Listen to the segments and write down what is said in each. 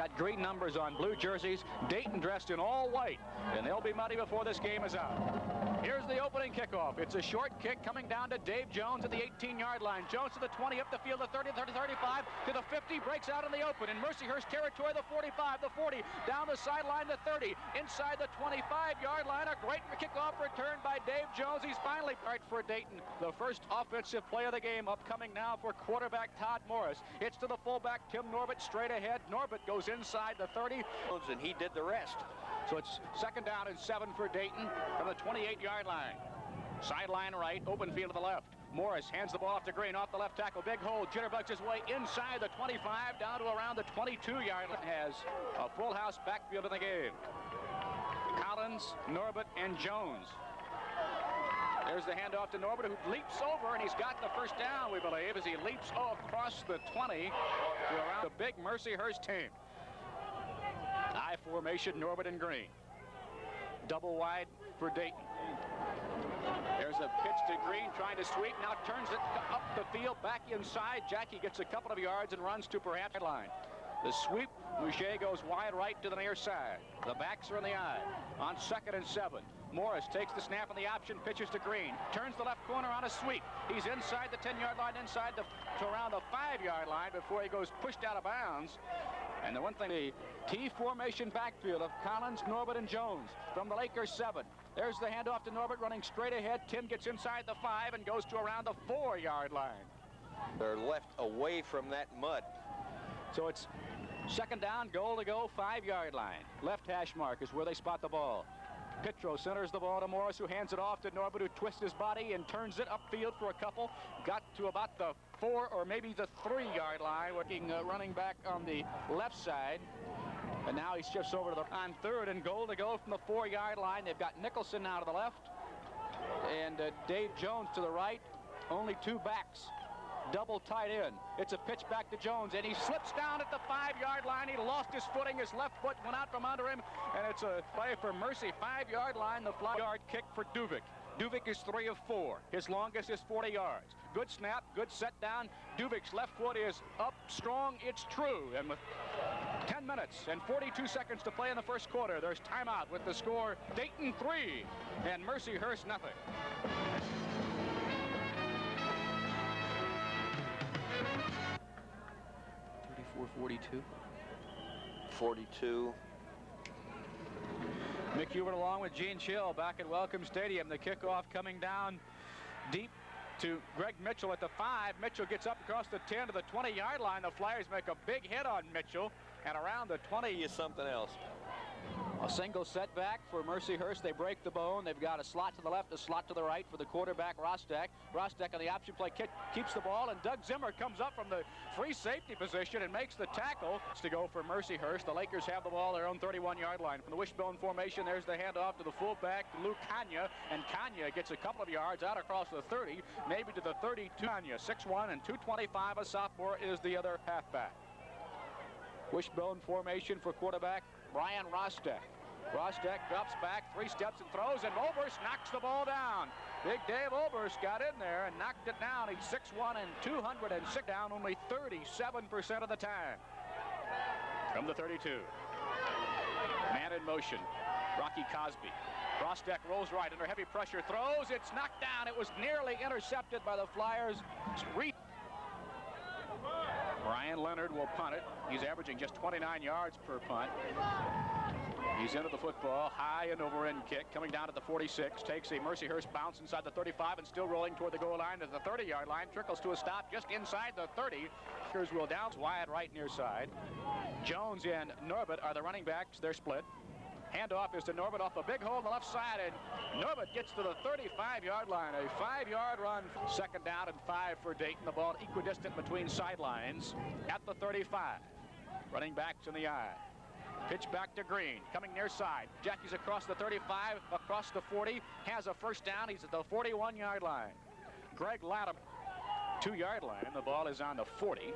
got green numbers on blue jerseys. Dayton dressed in all white, and they'll be muddy before this game is out. Here's the opening kickoff. It's a short kick coming down to Dave Jones at the 18-yard line. Jones to the 20, up the field, the 30, 35, to the 50, breaks out in the open. In Mercyhurst territory, the 45, the 40, down the sideline, the 30, inside the 25-yard line. A great kickoff return by Dave Jones. He's finally right for Dayton. The first offensive play of the game upcoming now for quarterback Todd Morris. It's to the fullback, Tim Norbert, straight ahead. Norbert goes inside the 30. And he did the rest. So it's 2nd down and 7 for Dayton from the 28-yard line. Sideline right, open field to the left. Morris hands the ball off to Green, off the left tackle. Big hole, jitterbugs his way inside the 25, down to around the 22-yard line. Has a full house backfield in the game. Collins, Norbert, and Jones. There's the handoff to Norbert, who leaps over, and he's got the first down, we believe, as he leaps across the 20 to around the big Mercyhurst team. I formation, Norbert and Green. Double wide for Dayton. There's a pitch to Green, trying to sweep. Now turns it up the field, back inside. Jackie gets a couple of yards and runs to perhaps the line. The sweep, Boucher goes wide right to the near side. The backs are in the eye. On 2nd and 7. Morris takes the snap on the option, pitches to Green. Turns the left corner on a sweep. He's inside the 10-yard line, inside to around the 5-yard line before he goes pushed out of bounds. And the one thing, the T formation backfield of Collins, Norbert, and Jones from the Lakers 7. There's the handoff to Norbert running straight ahead. Tim gets inside the 5 and goes to around the 4-yard line. They're left away from that mud. So it's 2nd down, goal to go, 5-yard line. Left hash mark is where they spot the ball. Petro centers the ball to Morris, who hands it off to Norbert, who twists his body and turns it upfield for a couple. Got to about the 4 or maybe the 3-yard line, working running back on the left side. And now he shifts over to the on 3rd and goal to go from the 4-yard line. They've got Nicholson now to the left and Dave Jones to the right. Only 2 backs. Double tight end. It's a pitch back to Jones, and he slips down at the 5-yard line. He lost his footing. His left foot went out from under him, and it's a play for Mercy. 5-yard line, the fly-yard kick for Duvik. Duvik is 3 of 4. His longest is 40 yards. Good snap, good set down. Duvik's left foot is up strong. It's true. And with 10 minutes and 42 seconds to play in the first quarter, there's timeout with the score Dayton 3 and Mercyhurst nothing. 42. 42. Mick Hubert along with Gene Chill back at Welcome Stadium. The kickoff coming down deep to Greg Mitchell at the 5. Mitchell gets up across the 10 to the 20-yard line. The Flyers make a big hit on Mitchell, and around the 20 is something else. A single setback for Mercyhurst. They break the bone. They've got a slot to the left, a slot to the right for the quarterback, Rostek. Rostek on the option play keeps the ball, and Doug Zimmer comes up from the free safety position and makes the tackle. It's to go for Mercyhurst. The Lakers have the ball their own 31-yard line. From the wishbone formation, there's the handoff to the fullback, Lou Kanya, and Kanya gets a couple of yards out across the 30, maybe to the 32. Kanya, 6'1" and 225, a sophomore, is the other halfback. Wishbone formation for quarterback Brian Rostek. Rostek drops back 3 steps and throws, and Oberst knocks the ball down. Big Dave Oberst got in there and knocked it down. He's 6'1" and 206, down only 37% of the time. From the 32. Man in motion. Rocky Cosby. Rostek rolls right under heavy pressure, throws. It's knocked down. It was nearly intercepted by the Flyers. Brian Leonard will punt it. He's averaging just 29 yards per punt. He's into the football, high and over end kick, coming down at the 46, takes a Mercyhurst bounce inside the 35 and still rolling toward the goal line to the 30-yard line, trickles to a stop just inside the 30. Lakers will down wide right near side. Jones and Norbert are the running backs. They're split. Handoff is to Norbert off a big hole on the left side, and Norbert gets to the 35-yard line. A 5-yard run. 2nd down and 5 for Dayton. The ball equidistant between sidelines at the 35. Running backs in the eye. Pitch back to Green, coming near side. Jackie's across the 35, across the 40, has a first down. He's at the 41-yard line. Greg Latham, 2-yard line. The ball is on the 40.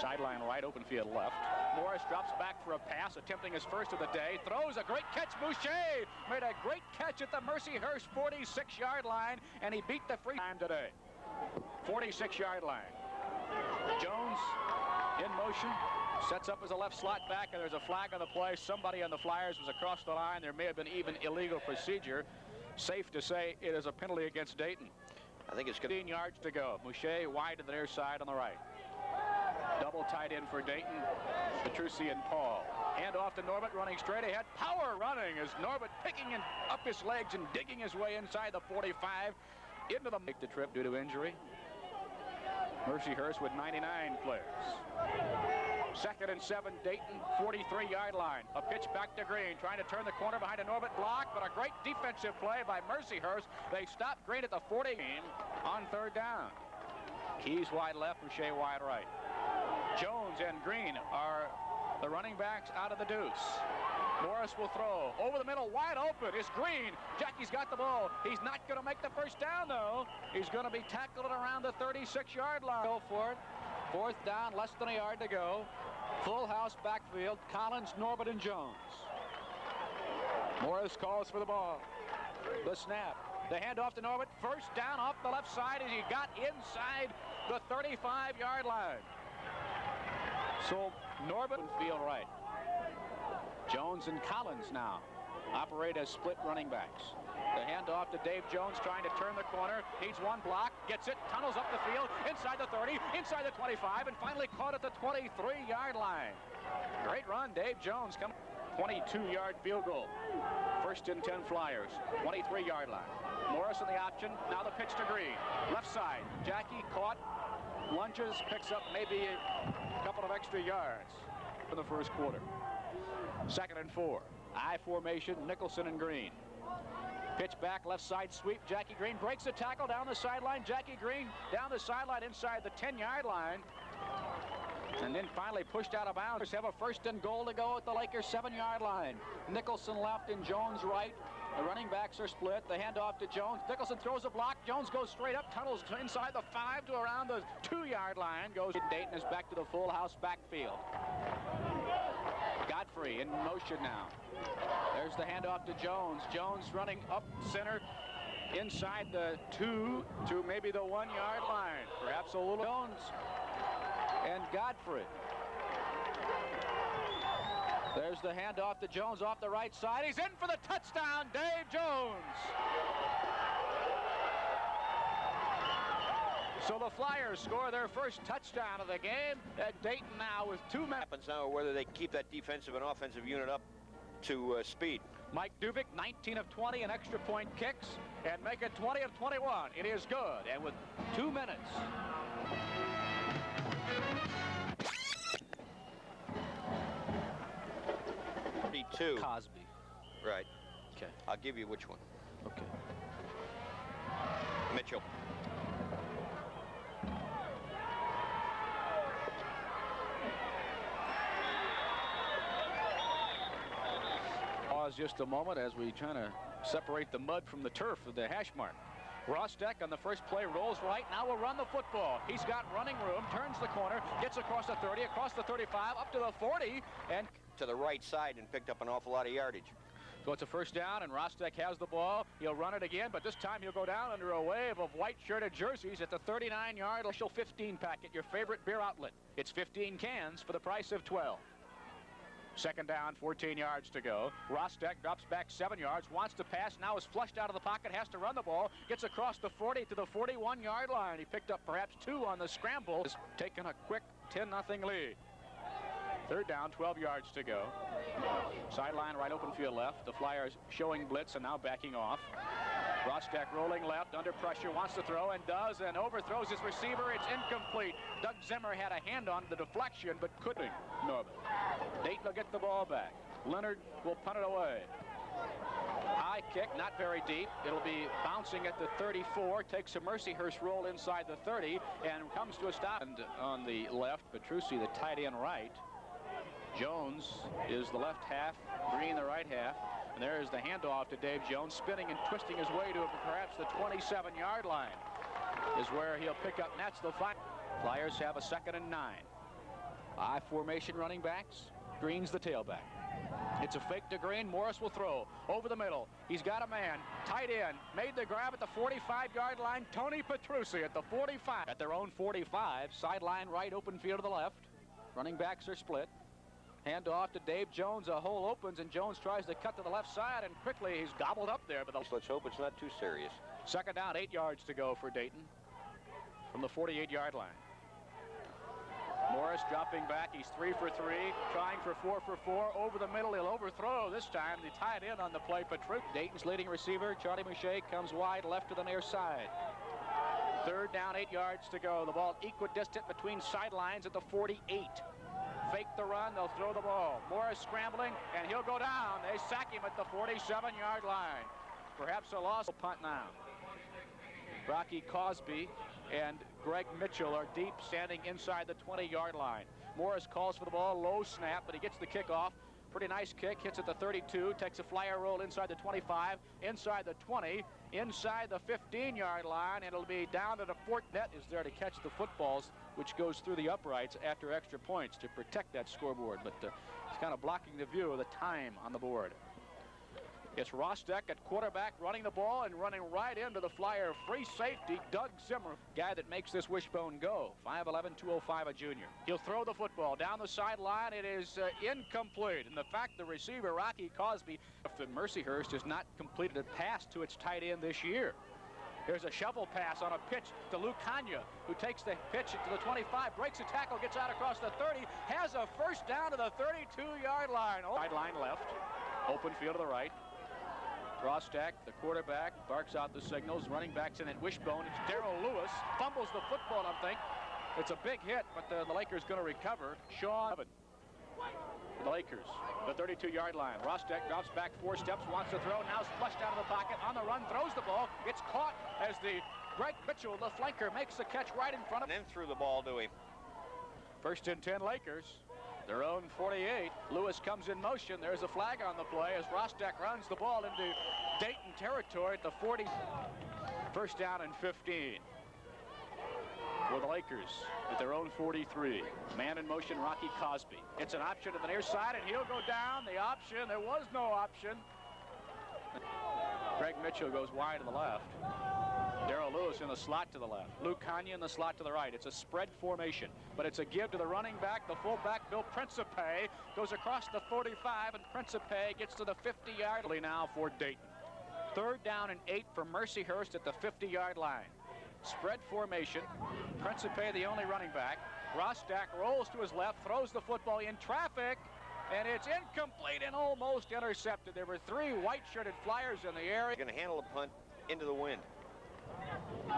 Sideline right, open field left. Morris drops back for a pass, attempting his first of the day. Throws a great catch. Boucher made a great catch at the Mercyhurst 46-yard line, and he beat the free time today. 46-yard line. Jones in motion. Sets up as a left slot back, and there's a flag on the play. Somebody on the Flyers was across the line. There may have been even illegal procedure. Safe to say it is a penalty against Dayton. I think it's 15 yards to go. Mouche wide to the near side on the right. Double tight end for Dayton. Petrucci and Paul. Hand off to Norbert, running straight ahead. Power running as Norbert picking up his legs and digging his way inside the 45 into the make the trip due to injury. Mercyhurst with 99 players. 2nd and 7, Dayton, 43-yard line. A pitch back to Green, trying to turn the corner behind a Norbert block, but a great defensive play by Mercyhurst. They stop Green at the 40 on 3rd down. Keys wide left, Boucher wide right. Jones and Green are the running backs out of the deuce. Morris will throw. Over the middle, wide open is Green. Jackie's got the ball. He's not going to make the first down, though. He's going to be tackled at around the 36-yard line. Go for it. 4th down, less than a yard to go. Full house backfield. Collins, Norbert, and Jones. Morris calls for the ball. The snap. The handoff to Norbert. First down off the left side as he got inside the 35-yard line. So Norbert field right. Jones and Collins now operate as split running backs. The handoff to Dave Jones, trying to turn the corner. Needs one block, gets it, tunnels up the field, inside the 30, inside the 25, and finally caught at the 23-yard line. Great run, Dave Jones coming. 22-yard field goal. 1st and 10 Flyers, 23-yard line. Morris in the option, now the pitch to Green. Left side, Jackie caught, lunges, picks up maybe a couple of extra yards for the first quarter. 2nd and 4. I formation, Nicholson and Green. Pitch back, left side sweep. Jackie Green breaks the tackle down the sideline. Jackie Green down the sideline inside the 10-yard line. And then finally pushed out of bounds. Have a 1st and goal to go at the Lakers 7-yard line. Nicholson left and Jones right. The running backs are split. The handoff to Jones. Nicholson throws a block. Jones goes straight up, tunnels inside the 5 to around the 2-yard line. Goes. Dayton is back to the full house backfield. Godfrey in motion now. There's the handoff to Jones. Jones running up center inside the 2 to maybe the 1-yard line. Perhaps a little. Jones and Godfrey. There's the handoff to Jones off the right side. He's in for the touchdown, Dave Jones. So the Flyers score their first touchdown of the game at Dayton now with 2 minutes. Happens now whether they keep that defensive and offensive unit up to speed. Mike Duvick, 19 of 20 in extra point kicks and make it 20 of 21. It is good. And with 2 minutes. Cosby. Right. Okay. I'll give you which one. Okay. Mitchell. Pause just a moment as we try to separate the mud from the turf of the hash mark. Rostek on the first play rolls right. Now will run the football. He's got running room, turns the corner, gets across the 30, across the 35, up to the 40, and to the right side and picked up an awful lot of yardage. So it's a first down, and Rostek has the ball. He'll run it again, but this time he'll go down under a wave of white-shirted jerseys at the 39-yard official 15 packet, your favorite beer outlet. It's 15 cans for the price of 12. 2nd down, 14 yards to go. Rostek drops back 7 yards, wants to pass, now is flushed out of the pocket, has to run the ball, gets across the 40 to the 41-yard line. He picked up perhaps 2 on the scramble. Has taken a quick 10-0 lead. 3rd down, 12 yards to go. Sideline right, open field left. The Flyers showing blitz and now backing off. Rostek rolling left, under pressure, wants to throw and does, and overthrows his receiver. It's incomplete. Doug Zimmer had a hand on the deflection, but couldn't. Norbert. Dayton will get the ball back. Leonard will punt it away. High kick, not very deep. It'll be bouncing at the 34. Takes a Mercyhurst roll inside the 30 and comes to a stop. And on the left, Petrucci, the tight end right. Jones is the left half, Green the right half. And there's the handoff to Dave Jones, spinning and twisting his way to perhaps the 27-yard line is where he'll pick up nets. The Flyers have a 2nd and 9. I formation running backs. Green's the tailback. It's a fake to Green. Morris will throw over the middle. He's got a man. Tight end. Made the grab at the 45-yard line. Tony Petrucci at the 45. At their own 45. Sideline right, open field to the left. Running backs are split. Hand off to Dave Jones. A hole opens, and Jones tries to cut to the left side, and quickly he's gobbled up there. But Let's hope it's not too serious. Second down, 8 yards to go for Dayton from the 48-yard line. Morris dropping back. He's 3 for 3, trying for 4 for 4. Over the middle, he'll overthrow this time. They tie it in on the play. Patrick, Dayton's leading receiver, Charlie Mouchet, comes wide left to the near side. Third down, 8 yards to go. The ball equidistant between sidelines at the 48. Fake the run, they'll throw the ball. Morris scrambling, and he'll go down. They sack him at the 47-yard line. Perhaps a loss. Punt now. Rocky Cosby and Greg Mitchell are deep, standing inside the 20-yard line. Morris calls for the ball, low snap, but he gets the kickoff. Pretty nice kick, hits at the 32, takes a flyer roll inside the 25, inside the 20, inside the 15-yard line, and it'll be down to the Fort. Net is there to catch the footballs, which goes through the uprights after extra points to protect that scoreboard, but it's kind of blocking the view of the time on the board. It's Rostek at quarterback, running the ball and running right into the flyer. Free safety, Doug Zimmer, guy that makes this wishbone go. 5'11", 205, a junior. He'll throw the football down the sideline. It is incomplete. And the fact the receiver, Rocky Cosby, Mercyhurst has not completed a pass to its tight end this year. Here's a shovel pass on a pitch to Luke Kanya, who takes the pitch to the 25, breaks a tackle, gets out across the 30, has a first down to the 32-yard line. Sideline left, open field to the right. Rostek, the quarterback, barks out the signals. Running back's in at wishbone. It's Darrell Lewis. Fumbles the football, I think. It's a big hit, but the Lakers going to recover. Sean, the Lakers, the 32-yard line. Rostek drops back 4 steps, wants to throw. Now flushed out of the pocket. On the run, throws the ball. It's caught as the Greg Mitchell, the flanker, makes the catch right in front of him. And then threw the ball to him. First and 10 Lakers. Their own 48. Lewis comes in motion. There's a flag on the play as Rostek runs the ball into Dayton territory at the 40. First down and 15 for the Lakers at their own 43. Man in motion, Rocky Cosby. It's an option to the near side, and he'll go down. The option, there was no option. Greg Mitchell goes wide to the left. Darrell Lewis in the slot to the left. Luke Kanya in the slot to the right. It's a spread formation, but it's a give to the running back. The fullback, Bill Principe, goes across the 45, and Principe gets to the 50-yard line now for Dayton. Third down and 8 for Mercyhurst at the 50-yard line. Spread formation. Principe, the only running back. Rostek rolls to his left, throws the football in traffic, and it's incomplete and almost intercepted. There were 3 white-shirted Flyers in the area. Going to handle a punt into the wind.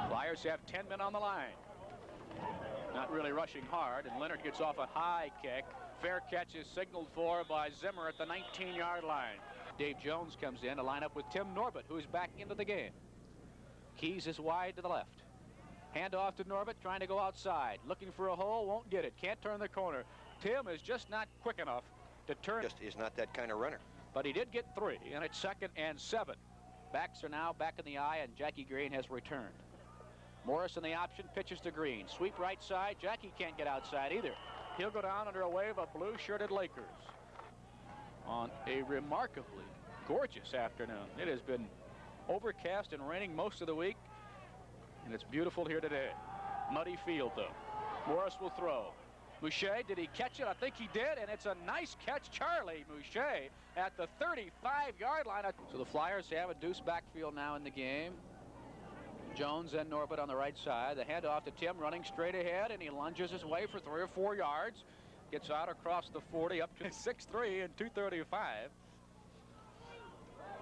Flyers have 10 men on the line. Not really rushing hard, and Leonard gets off a high kick. Fair catch is signaled for by Zimmer at the 19-yard line. Dave Jones comes in to line up with Tim Norbert, who is back into the game. Keys is wide to the left. Hand off to Norbert, trying to go outside. Looking for a hole, won't get it. Can't turn the corner. Tim is just not quick enough to turn. Just is not that kind of runner. But he did get 3, and it's 2nd and 7. Backs are now back in the eye, and Jackie Green has returned. Morris in the option, pitches to Green. Sweep right side. Jackie can't get outside either. He'll go down under a wave of blue-shirted Lakers on a remarkably gorgeous afternoon. It has been overcast and raining most of the week, and it's beautiful here today. Muddy field, though. Morris will throw. Mouchet, did he catch it? I think he did, and it's a nice catch. Charlie Mouchet at the 35-yard line. So the Flyers have a deuce backfield now in the game. Jones and Norbert on the right side. The handoff to Tim, running straight ahead, and he lunges his way for 3 or 4 yards. Gets out across the 40 up to 6'3" and 235.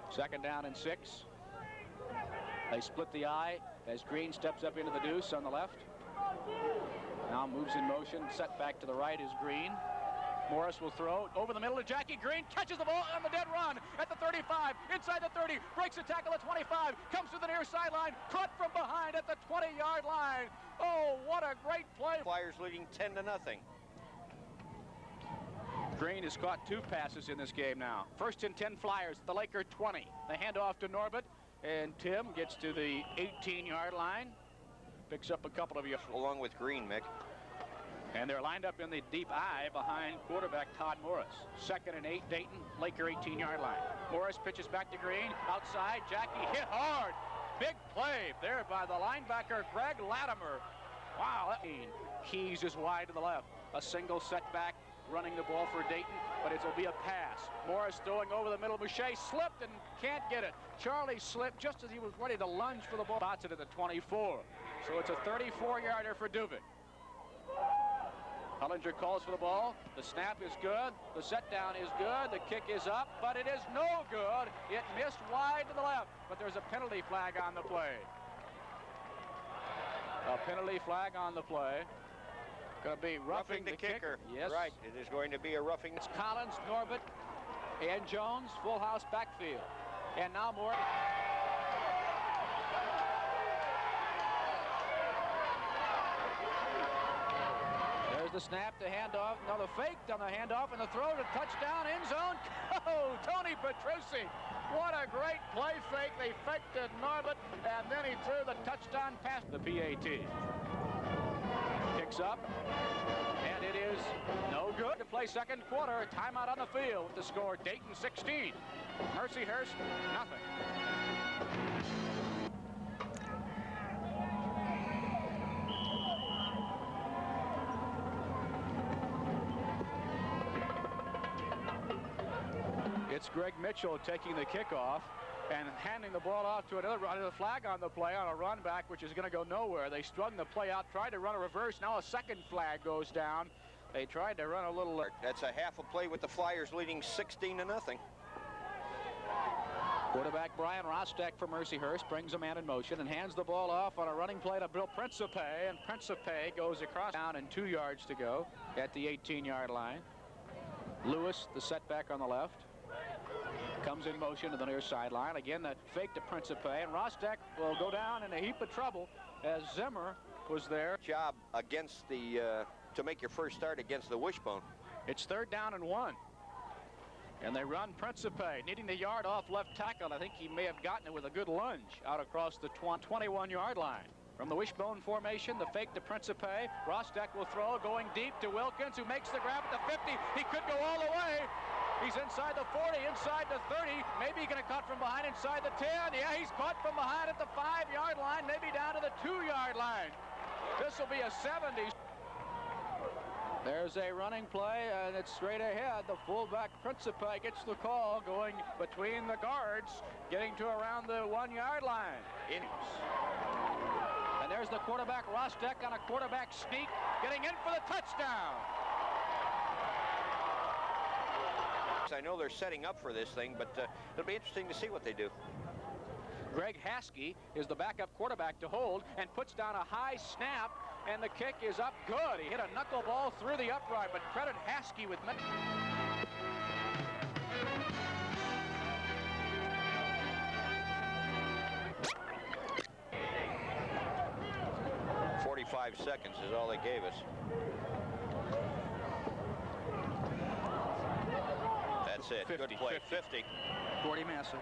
Second down and 6. They split the eye as Green steps up into the deuce on the left. Now moves in motion. Set back to the right is Green. Morris will throw over the middle to Jackie Green. Catches the ball on the dead run at the 35. Inside the 30. Breaks a tackle at 25. Comes to the near sideline. Caught from behind at the 20-yard line. Oh, what a great play. Flyers leading 10-0. Green has caught 2 passes in this game now. First and 10 Flyers at the Laker 20. The handoff to Norbert. And Tim gets to the 18-yard line. Picks up a couple of yards. Along with Green, Mick. And they're lined up in the deep eye behind quarterback Todd Morris. Second and 8, Dayton, Laker 18-yard line. Morris pitches back to Green. Outside, Jackie hit hard. Big play there by the linebacker, Greg Latimer. Wow, Keys is wide to the left. A single setback running the ball for Dayton, but it'll be a pass. Morris throwing over the middle. Boucher slipped and can't get it. Charlie slipped just as he was ready to lunge for the ball. Spots it at the 24. So it's a 34-yarder for Duvik. Hollinger calls for the ball. The snap is good. The set down is good. The kick is up, but it is no good. It missed wide to the left, but there's a penalty flag on the play. A penalty flag on the play. Going to be roughing the kicker. Yes. Right. It is going to be a roughing. It's Collins, Norbert, and Jones. Full house backfield. And now more. There's the snap, the handoff. Now the fake on the handoff and the throw to touchdown, end zone. Oh, Tony Petrucci. What a great play fake. They faked it, Norbert, and then he threw the touchdown pass. The PAT. Kicks up, and it is no good to play second quarter. Timeout on the field with the score Dayton 16. Mercyhurst, nothing. It's Greg Mitchell taking the kickoff and handing the ball off to another flag on the play on a run back, which is going to go nowhere. They strung the play out, tried to run a reverse. Now a second flag goes down. They tried to run a little. That's a half a play with the Flyers leading 16-0. Quarterback Brian Rostek for Mercyhurst brings a man in motion and hands the ball off on a running play to Bill Principe, and Principe goes across down and 2 yards to go at the 18-yard line. Lewis, the setback on the left, comes in motion to the near sideline. Again, the fake to Principe, and Rostek will go down in a heap of trouble as Zimmer was there. Job against the, to make your first start against the wishbone. It's 3rd down and 1. And they run Principe, needing the yard off left tackle. I think he may have gotten it with a good lunge out across the 21-yard line. From the wishbone formation, the fake to Principe. Rostek will throw, going deep to Wilkins, who makes the grab at the 50. He could go all the way. He's inside the 40, inside the 30. Maybe he's going to cut from behind inside the 10. Yeah, he's caught from behind at the 5-yard line, maybe down to the 2-yard line. This will be a 70. There's a running play, and it's straight ahead. The fullback Principe gets the call, going between the guards, getting to around the 1-yard line. And there's the quarterback Rostek on a quarterback sneak, getting in for the touchdown. I know they're setting up for this thing, but it'll be interesting to see what they do. Greg Haskey is the backup quarterback to hold and puts down a high snap, and the kick is up good. He hit a knuckleball through the upright, but credit Haskey with 45 seconds is all they gave us. That's it. 50, good play. 50. 40 Massa.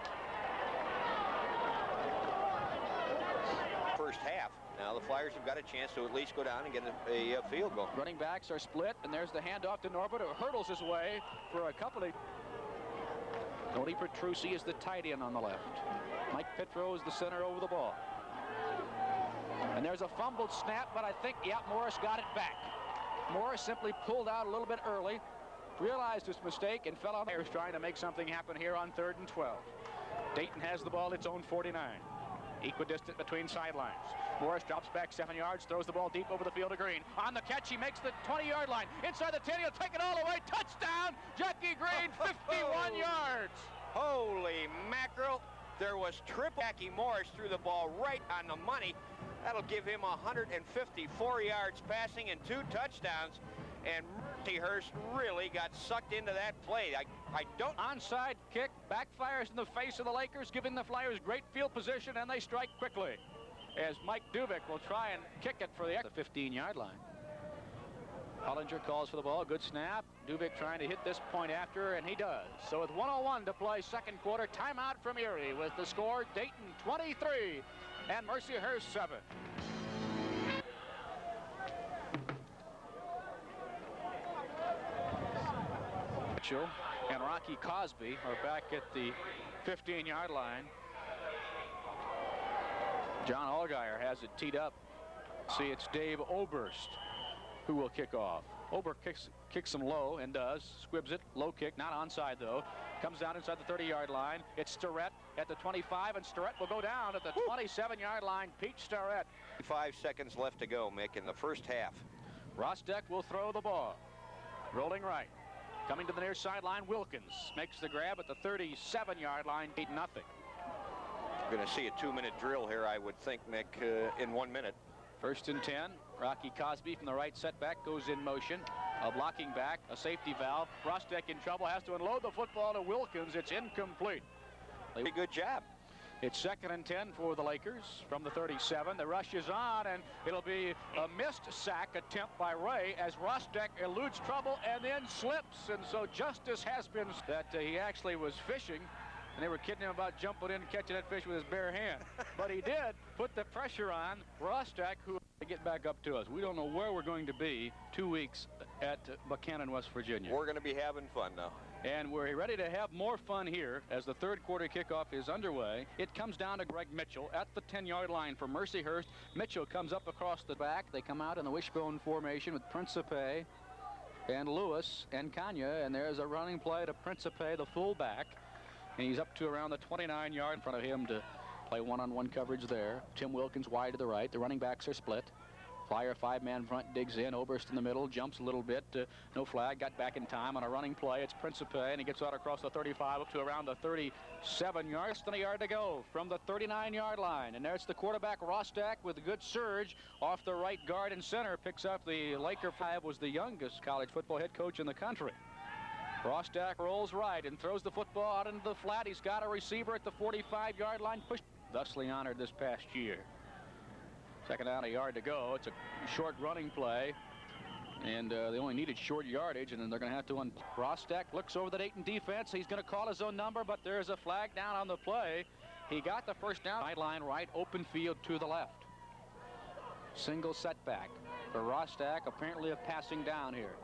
First half. Now the Flyers have got a chance to at least go down and get a field goal. Running backs are split, and there's the handoff to Norbert, who hurdles his way for a couple of. Tony Petrucci is the tight end on the left. Mike Pitro is the center over the ball. And there's a fumbled snap, but I think, yeah, Morris got it back. Morris simply pulled out a little bit early, realized his mistake, and fell on the. Trying to make something happen here on 3rd and 12. Dayton has the ball, its own 49. Equidistant between sidelines. Morris drops back 7 yards, throws the ball deep over the field to Green. On the catch, he makes the 20-yard line. Inside the 10, he'll take it all the way. Touchdown, Jackie Green, 51 yards. Holy mackerel. There was triple. Jackie Morris threw the ball right on the money. That'll give him 154 yards passing and 2 touchdowns. And Mercyhurst really got sucked into that play. I don't. Onside kick backfires in the face of the Lakers, giving the Flyers great field position, and they strike quickly. As Mike Duvik will try and kick it for the 15-yard line. Hollinger calls for the ball. Good snap. Duvik trying to hit this point after, and he does. So with 1:01 to play second quarter, timeout from Erie with the score Dayton 23 and Mercyhurst 7. Mitchell and Rocky Cosby are back at the 15-yard line. John Allgaier has it teed up. See, it's Dave Oberst who will kick off. Oberst kicks him low and does. Squibs it. Low kick. Not onside, though. Comes down inside the 30-yard line. It's Starrett at the 25, and Starrett will go down at the 27-yard line. Pete Starrett. 5 seconds left to go, Mick, in the first half. Rosteck will throw the ball. Rolling right. Coming to the near sideline, Wilkins makes the grab at the 37-yard line. 8-0. We're going to see a 2-minute drill here, I would think, Mick, in 1 minute. 1st and 10. Rocky Cosby from the right setback goes in motion. A blocking back, a safety valve. Rosteck in trouble, has to unload the football to Wilkins. It's incomplete. Good job. It's 2nd and 10 for the Lakers from the 37. The rush is on, and it'll be a missed sack attempt by Ray as Rosteck eludes trouble and then slips. And so justice has been that he actually was fishing, and they were kidding him about jumping in and catching that fish with his bare hand. But he did put the pressure on Rosteck, who to get back up to us. We don't know where we're going to be 2 weeks at Buchanan, West Virginia. We're going to be having fun now. And we're ready to have more fun here as the third quarter kickoff is underway. It comes down to Greg Mitchell at the 10-yard line for Mercyhurst. Mitchell comes up across the back. They come out in the wishbone formation with Principe and Lewis and Kanya, and there's a running play to Principe, the fullback, and he's up to around the 29-yard in front of him to play one-on-one coverage there. Tim Wilkins wide to the right. The running backs are split. Flyer 5-man front digs in. Oberst in the middle, jumps a little bit. No flag, got back in time on a running play. It's Principe, and he gets out across the 35 up to around the 37 yards. Less than a yard to go from the 39-yard line. And there's the quarterback, Rosteck, with a good surge off the right guard and center. Picks up the Laker 5, was the youngest college football head coach in the country. Rosteck rolls right and throws the football out into the flat. He's got a receiver at the 45-yard line. Pushed, thusly honored this past year. 2nd down, a yard to go. It's a short running play, and they only needed short yardage, and then they're going to have to Rosteck looks over the Dayton defense. He's going to call his own number, but there's a flag down on the play. He got the first down. Sideline right, open field to the left. Single setback for Rosteck, apparently a passing down here.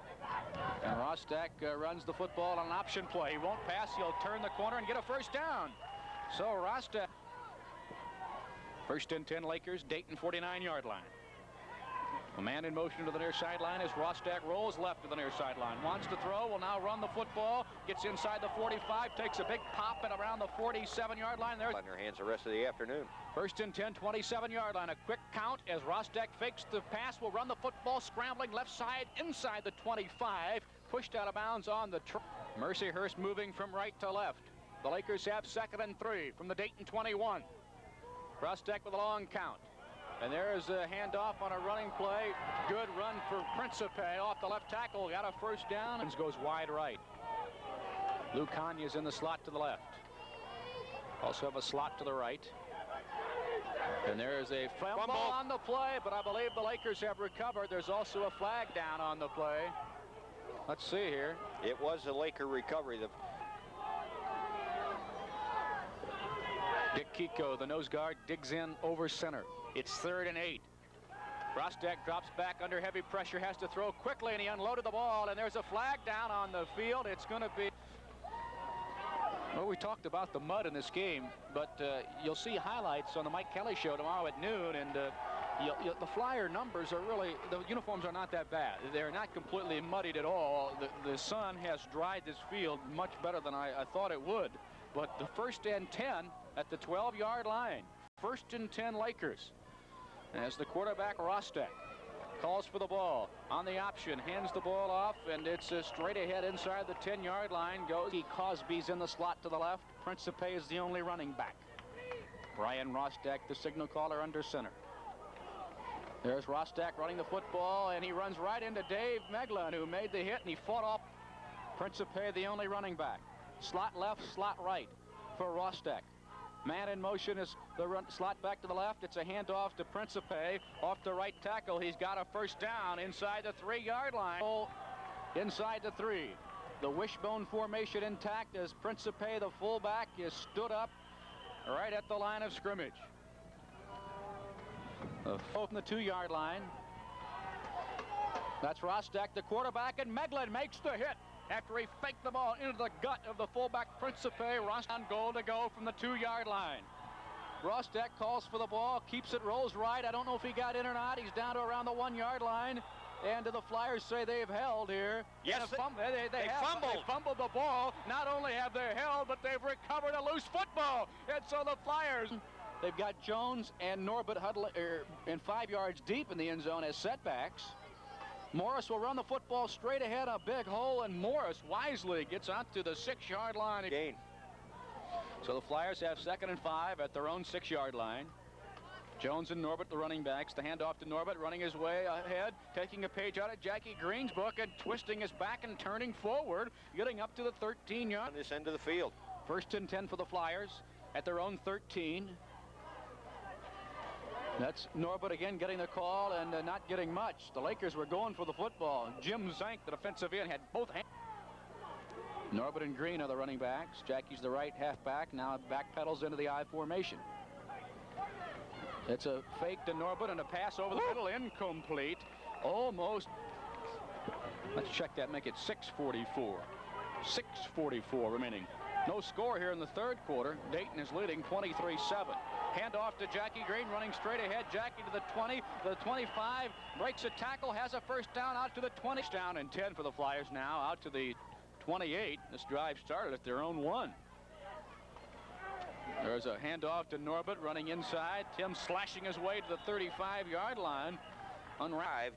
And Rosteck runs the ball on an option play. He won't pass. He'll turn the corner and get a first down. So Rosteck. 1st and 10 Lakers, Dayton 49-yard line. A man in motion to the near sideline as Rosteck rolls left to the near sideline. Wants to throw, will now run the football. Gets inside the 45, takes a big pop at around the 47-yard line. There. On their hands the rest of the afternoon. 1st and 10, 27-yard line. A quick count as Rosteck fakes the pass. Will run the football, scrambling left side inside the 25. Pushed out of bounds on the Mercyhurst moving from right to left. The Lakers have 2nd and 3 from the Dayton 21. Rosteck with a long count. And there's a handoff on a running play. Good run for Principe off the left tackle. Got a first down and goes wide right. Lou Kanya's in the slot to the left. Also have a slot to the right. And there's a fumble on the play, but I believe the Lakers have recovered. There's also a flag down on the play. Let's see here. It was a Laker recovery. Dick Kiko, the nose guard, digs in over center. It's 3rd and 8. Rosteck drops back under heavy pressure, has to throw quickly, and he unloaded the ball, and there's a flag down on the field. It's going to be... Well, we talked about the mud in this game, but you'll see highlights on the Mike Kelly Show tomorrow at noon, and the Flyer numbers are really... The uniforms are not that bad. They're not completely muddied at all. The sun has dried this field much better than I thought it would. But the 1st and 10 at the 12-yard line. 1st and 10 Lakers. As the quarterback, Rosteck, calls for the ball. On the option, hands the ball off, and it's straight ahead inside the 10-yard line. Goes. Cosby's in the slot to the left. Principe is the only running back. Brian Rosteck, the signal caller, under center. There's Rosteck running the football, and he runs right into Dave Meglin, who made the hit, and he fought off Principe, the only running back. Slot left, slot right for Rosteck. Man in motion is the slot back to the left. It's a handoff to Principe off the right tackle. He's got a first down inside the 3-yard line. Inside the 3. The wishbone formation intact as Principe, the fullback, is stood up right at the line of scrimmage. From the 2-yard line. That's Rosteck, the quarterback, and Meglin makes the hit. After he faked the ball into the gut of the fullback Principe, Rosteck on goal to go from the 2-yard line. Rostek calls for the ball, keeps it, rolls right. I don't know if he got in or not. He's down to around the 1-yard line. And the Flyers say they've held here. Yes, they fumbled. They fumbled the ball. Not only have they held, but they've recovered a loose football. And so the Flyers, they've got Jones and Norbert huddling in 5 yards deep in the end zone as setbacks. Morris will run the football straight ahead, a big hole, and Morris wisely gets out to the 6-yard line again. So the Flyers have 2nd and 5 at their own 6-yard line. Jones and Norbert, the running backs. The handoff to Norbert, running his way ahead, taking a page out of Jackie Green's book and twisting his back and turning forward, getting up to the 13-yard. On this end of the field. 1st and 10 for the Flyers at their own 13. That's Norbert again getting the call and not getting much. The Lakers were going for the football. Jim Zank, the defensive end, had both hands. Norbert and Green are the running backs. Jackie's the right halfback. Now backpedals into the I formation. It's a fake to Norbert and a pass over the middle, incomplete. Almost. Let's check that, make it 6:44. 6:44 remaining. No score here in the 3rd quarter. Dayton is leading 23-7. Handoff to Jackie Green, running straight ahead. Jackie to the 20, the 25, breaks a tackle, has a first down out to the 20. Down and 10 for the Flyers now, out to the 28. This drive started at their own 1. There's a handoff to Norbert running inside. Tim slashing his way to the 35-yard line.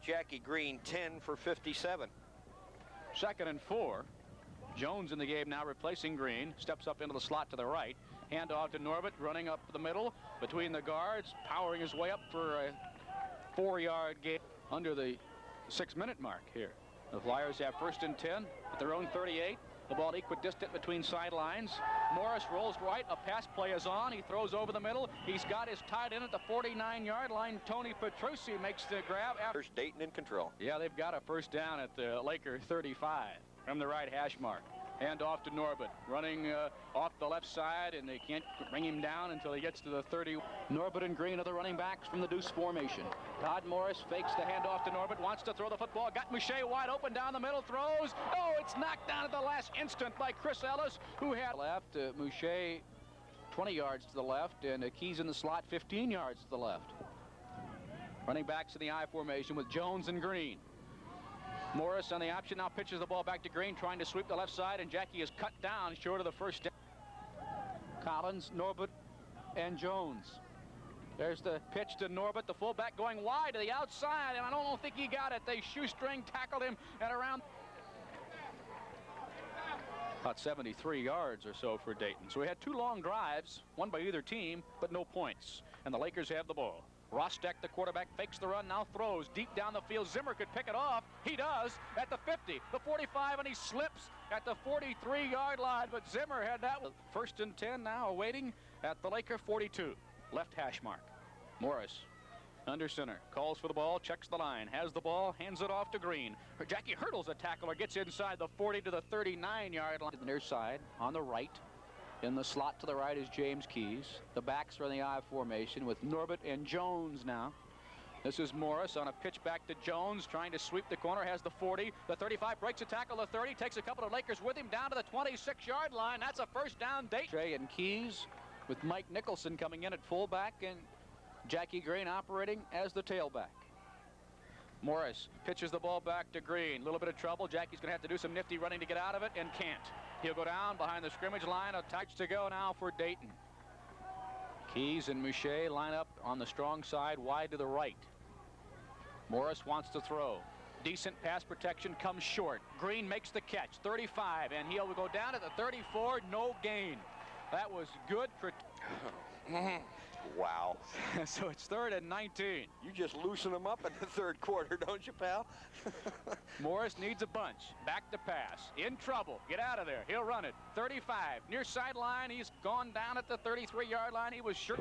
Jackie Green 10 for 57. 2nd and 4. Jones in the game now replacing Green. Steps up into the slot to the right. Handoff to Norbert running up the middle between the guards, powering his way up for a 4-yard gain under the 6-minute mark here. The Flyers have 1st and 10 at their own 38. The ball equidistant between sidelines. Morris rolls right. A pass play is on. He throws over the middle. He's got his tight end at the 49-yard line. Tony Petrucci makes the grab. First Dayton in control. Yeah, they've got a first down at the Laker 35 from the right hash mark. Hand off to Norbert, running off the left side, and they can't bring him down until he gets to the 30. Norbert and Green are the running backs from the deuce formation. Todd Morris fakes the handoff to Norbert, wants to throw the football, got Mouche wide open down the middle, throws. Oh, it's knocked down at the last instant by Chris Ellis, who had left. Mouche 20 yards to the left, and Keys in the slot 15 yards to the left. Running backs in the I formation with Jones and Green. Morris on the option now pitches the ball back to Green, trying to sweep the left side, and Jackie is cut down short of the first down. Collins, Norbert, and Jones. There's the pitch to Norbert, the fullback going wide to the outside, and I don't think he got it. They shoestring tackled him at around about 73 yards or so for Dayton. So we had 2 long drives, one by either team, but no points, and the Lakers have the ball. Rostek, the quarterback, fakes the run, now throws deep down the field. Zimmer could pick it off. He does at the 50, the 45, and he slips at the 43-yard line. But Zimmer had that one. 1st and 10 now awaiting at the Laker 42. Left hash mark. Morris under center. Calls for the ball, checks the line, has the ball, hands it off to Green. Jackie hurdles a tackler, gets inside the 40 to the 39-yard line. To the near side, on the right. In the slot to the right is James Keys. The backs are in the I formation with Norbert and Jones now. This is Morris on a pitch back to Jones, trying to sweep the corner, has the 40, the 35, breaks a tackle, the 30, takes a couple of Lakers with him down to the 26-yard line. That's a first down. Jay and Keys with Mike Nicholson coming in at fullback and Jackie Green operating as the tailback. Morris pitches the ball back to Green. A little bit of trouble. Jackie's going to have to do some nifty running to get out of it and can't. He'll go down behind the scrimmage line. A touch to go now for Dayton. Keys and Mouche line up on the strong side, wide to the right. Morris wants to throw. Decent pass protection, comes short. Green makes the catch, 35, and he'll go down at the 34, no gain. That was good. Wow. So it's 3rd and 19. You just loosen them up in the 3rd quarter, don't you, pal? Morris needs a bunch. Back to pass. In trouble. Get out of there. He'll run it. 35. Near sideline. He's gone down at the 33-yard line. He was sure.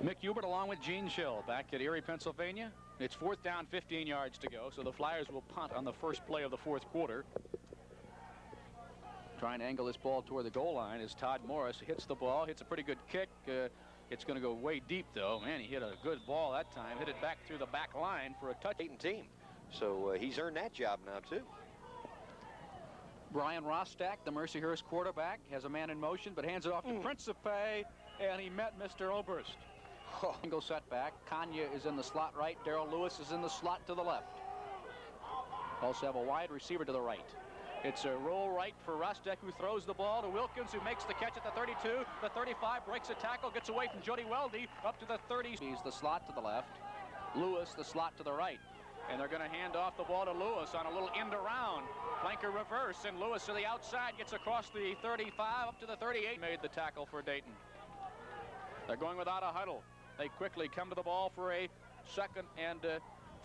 Mick Hubert along with Gene Schill back at Erie, Pennsylvania. It's 4th down, 15 yards to go. So the Flyers will punt on the first play of the 4th quarter. Trying to angle this ball toward the goal line as Todd Morris hits the ball, hits a pretty good kick. It's going to go way deep, though. Man, he hit a good ball that time. Hit it back through the back line for a touch. Dayton team. So he's earned that job now, too. Brian Rostak, the Mercyhurst quarterback, has a man in motion, but hands it off to Principe, and he met Mr. Oberst. Single setback. Kanya is in the slot right. Darrell Lewis is in the slot to the left. Also have a wide receiver to the right. It's a roll right for Rostak, who throws the ball to Wilkins, who makes the catch at the 32. The 35 breaks a tackle, gets away from Jody Weldy up to the 30. He's the slot to the left. Lewis, the slot to the right. And they're going to hand off the ball to Lewis on a little end around. Flanker reverse, and Lewis to the outside, gets across the 35 up to the 38. Made the tackle for Dayton. They're going without a huddle. They quickly come to the ball for a 2nd and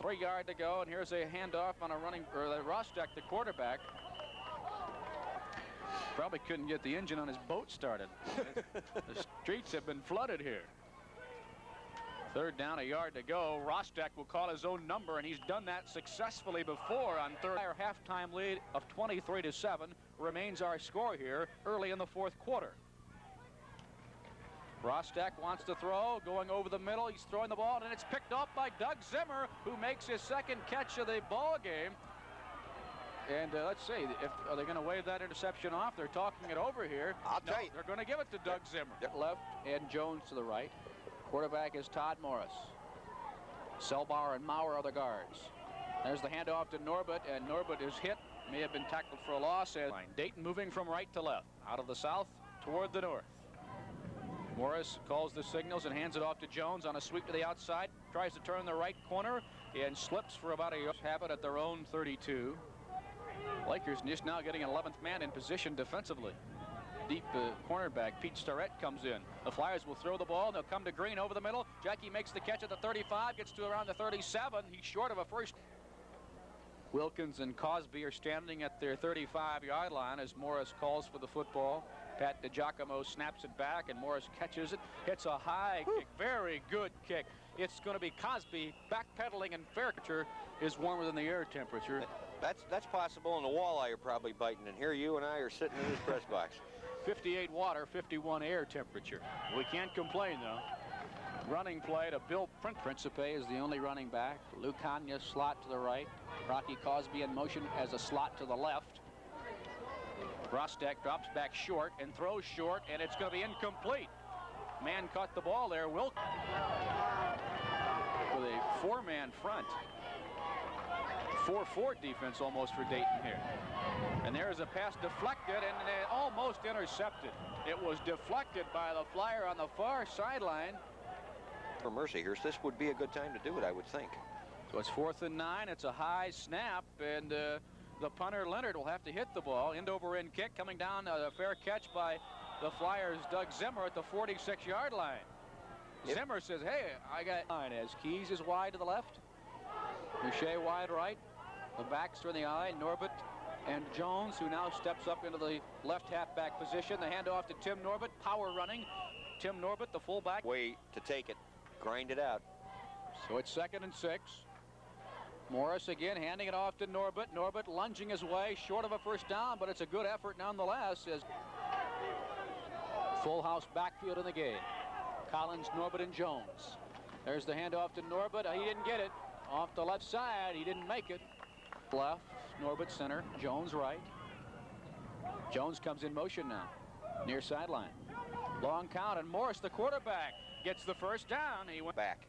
3 yard to go. And here's a handoff on a running, or the Rostak, the quarterback. Probably couldn't get the engine on his boat started. The streets have been flooded here. 3rd down, a yard to go. Rostak will call his own number, and he's done that successfully before on 3rd. Our halftime lead of 23-7 remains our score here early in the 4th quarter. Rostak wants to throw, going over the middle. He's throwing the ball, and it's picked up by Doug Zimmer, who makes his 2nd catch of the ball game. And let's see, are they going to wave that interception off? They're talking it over here. I'll tell you. They're going to give it to Doug Zimmer. Yep. Left and Jones to the right. Quarterback is Todd Morris. Selbauer and Maurer are the guards. There's the handoff to Norbert, and Norbert is hit. May have been tackled for a loss. Dayton moving from right to left, out of the south toward the north. Morris calls the signals and hands it off to Jones on a sweep to the outside. Tries to turn the right corner and slips for about a yard. Have it at their own 32. Lakers just now getting an 11th man in position defensively. Deep cornerback Pete Starrett comes in. The Flyers will throw the ball, and they'll come to Green over the middle. Jackie makes the catch at the 35, gets to around the 37. He's short of a first. Wilkins and Cosby are standing at their 35-yard line as Morris calls for the football. Pat DiGiacomo snaps it back, and Morris catches it. Hits a high kick, very good kick. It's going to be Cosby backpedaling, and temperature is warmer than the air temperature. That's possible, and the walleye are probably biting. And here you and I are sitting in this press box. 58 water, 51 air temperature. We can't complain, though. Running play to Bill Principe is the only running back. Lou Kanya slot to the right. Rocky Cosby in motion as a slot to the left. Rostak drops back short and throws short, and it's going to be incomplete. Man caught the ball there. With a 4-man front. 4-4 defense almost for Dayton here. And there is a pass deflected and almost intercepted. It was deflected by the Flyer on the far sideline. For Mercyhurst, this would be a good time to do it, I would think. So it's 4th and 9. It's a high snap, and the punter Leonard will have to hit the ball. End-over-end kick coming down. A fair catch by the Flyers' Doug Zimmer at the 46-yard line. Yep. Zimmer says, hey, I got line as Keys is wide to the left. Boucher wide right. The backs are in the eye. Norbert and Jones, who now steps up into the left halfback position. The handoff to Tim Norbert. Power running. Tim Norbert, the fullback. Way to take it. Grind it out. So it's 2nd and 6. Morris again handing it off to Norbert. Norbert lunging his way, short of a first down, but it's a good effort nonetheless. As full house backfield in the game. Collins, Norbert, and Jones. There's the handoff to Norbert. He didn't get it. Off the left side, he didn't make it. Left, Norbert center, Jones right. Jones comes in motion now, near sideline. Long count, and Morris, the quarterback, gets the first down. He went back.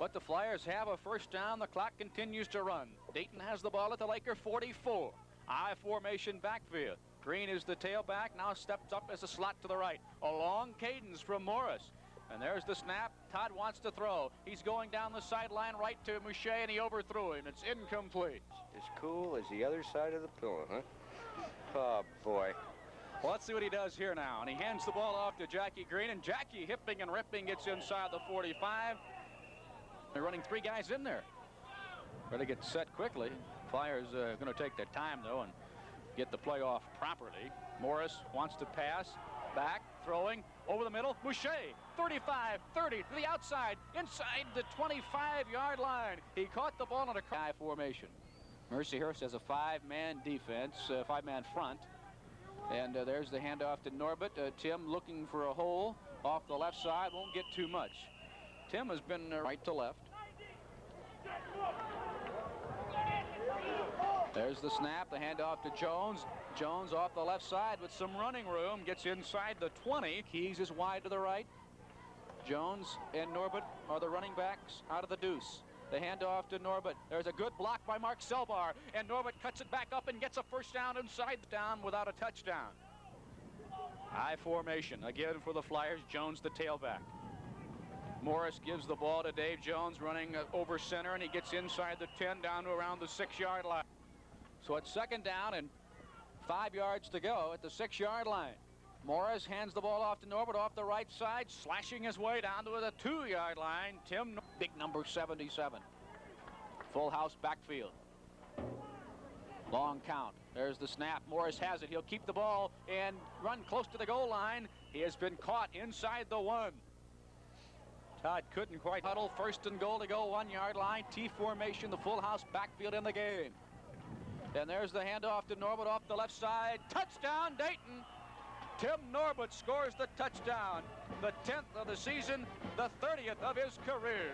But the Flyers have a first down. The clock continues to run. Dayton has the ball at the Laker 44. I formation backfield. Green is the tailback, now steps up as a slot to the right. A long cadence from Morris. And there's the snap. Todd wants to throw. He's going down the sideline right to Mouche, and he overthrew him. It's incomplete. As cool as the other side of the pillow, huh? Oh, boy. Well, let's see what he does here now. And he hands the ball off to Jackie Green, and Jackie, hipping and ripping, gets inside the 45. They're running 3 guys in there. Better get set quickly. Flyers going to take their time, though, and get the play off properly. Morris wants to pass. Back, throwing, over the middle. Mouche, 35, 30, to the outside, inside the 25-yard line. He caught the ball in a high formation. Mercyhurst has a 5-man defense, 5-man front. And there's the handoff to Norbert. Tim looking for a hole off the left side. Won't get too much. Tim has been right to left. There's the snap, the handoff to Jones. Jones off the left side with some running room, gets inside the 20. Keys is wide to the right. Jones and Norbert are the running backs out of the deuce. The handoff to Norbert. There's a good block by Mark Selbar, and Norbert cuts it back up and gets a first down inside the down without a touchdown. High formation again for the Flyers. Jones the tailback. Morris gives the ball to Dave Jones, running over center, and he gets inside the 10 down to around the 6-yard line. So it's second down and 5 yards to go at the 6-yard line. Morris hands the ball off to Norbert off the right side, slashing his way down to the 2-yard line. Tim, big number 77. Full house backfield. Long count. There's the snap. Morris has it. He'll keep the ball and run close to the goal line. He has been caught inside the 1. Todd couldn't quite huddle. First and goal to go 1-yard line. T formation, the full house backfield in the game. And there's the handoff to Norbert off the left side. Touchdown, Dayton. Tim Norbert scores the touchdown. The 10th of the season, the 30th of his career.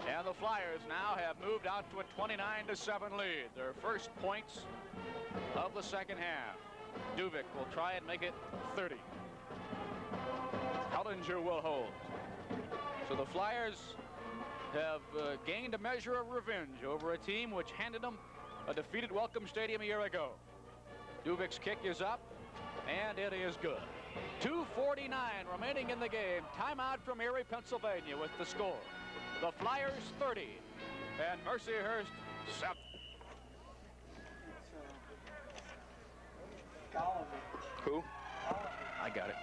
And the Flyers now have moved out to a 29-7 lead. Their first points of the second half. Duvik will try and make it 30. Hollinger will hold. So the Flyers have gained a measure of revenge over a team which handed them a defeated Welcome Stadium a year ago. Duvik's kick is up, and it is good. 2:49 remaining in the game. Timeout from Erie, Pennsylvania with the score. The Flyers 30 and Mercyhurst 7. Who? I got it.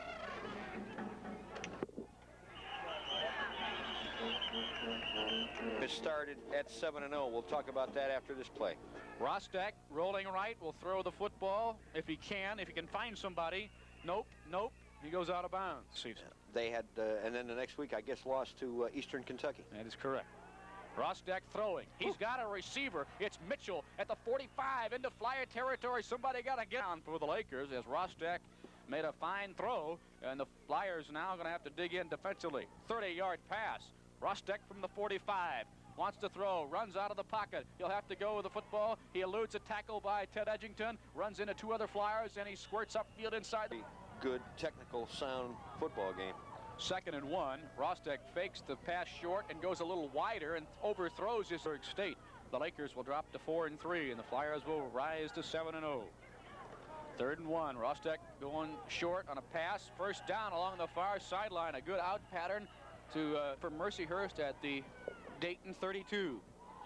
It started at 7-0. We'll talk about that after this play. Rostek rolling right will throw the football if he can find somebody. Nope. He goes out of bounds. They had, and then the next week, I guess, lost to Eastern Kentucky. That is correct. Rostek throwing. He's got a receiver. It's Mitchell at the 45 into Flyer territory. Somebody got to get on for the Lakers as Rostek made a fine throw, and the Flyers now going to have to dig in defensively. 30-yard pass. Rostek from the 45. Wants to throw, runs out of the pocket. He'll have to go with the football. He eludes a tackle by Ted Edgington, runs into 2 other Flyers, and he squirts upfield inside. Good, technical, sound football game. 2nd and 1. Rostek fakes the pass short and goes a little wider and overthrows his State. The Lakers will drop to 4-3, and the Flyers will rise to 7-0. 3rd and 1. Rostek going short on a pass. First down along the far sideline. A good out pattern for Mercyhurst at the Dayton 32.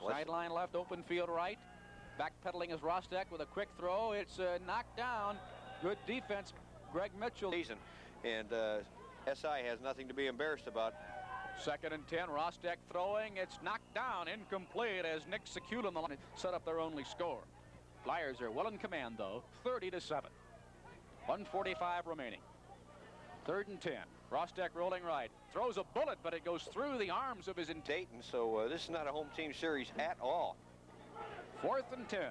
Sideline left, open field right. Backpedaling is Rostek with a quick throw. It's knocked down. Good defense. Greg Mitchell. And SI has nothing to be embarrassed about. 2nd and 10. Rostek throwing. It's knocked down. Incomplete as Nick Sekula on the line set up their only score. Flyers are well in command, though. 30-7. 1:45 remaining. 3rd and 10. Rostek rolling right. Throws a bullet, but it goes through the arms of his Dayton, so this is not a home team series at all. 4th and 10.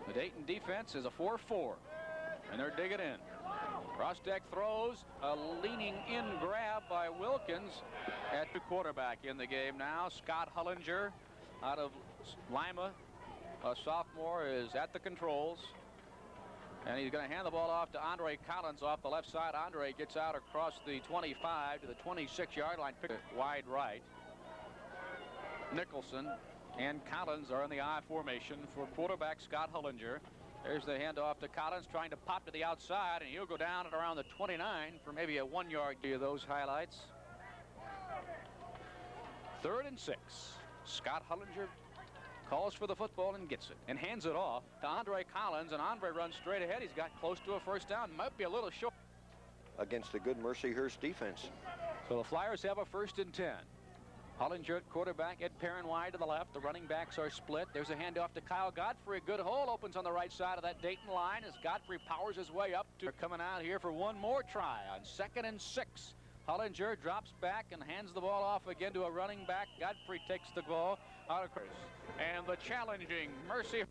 The Dayton defense is a 4-4, and they're digging in. Rostek throws a leaning in grab by Wilkins at the quarterback in the game now. Scott Hollinger out of Lima, a sophomore, is at the controls. And he's going to hand the ball off to Andre Collins off the left side. Andre gets out across the 25 to the 26-yard line. Pick wide right. Nicholson and Collins are in the I formation for quarterback Scott Hollinger. There's the handoff to Collins, trying to pop to the outside, and he'll go down at around the 29 for maybe a 1-yard of those highlights. 3rd and 6. Scott Hollinger calls for the football and gets it and hands it off to Andre Collins, and Andre runs straight ahead. He's got close to a first down. Might be a little short against the good Mercyhurst defense. So the Flyers have a 1st and 10. Hollinger at quarterback, Ed Perrin wide to the left. The running backs are split. There's a handoff to Kyle Godfrey. A good hole opens on the right side of that Dayton line as Godfrey powers his way up to coming out here for one more try on 2nd and 6. Hollinger drops back and hands the ball off again to a running back. Godfrey takes the ball out of course. And the challenging Mercy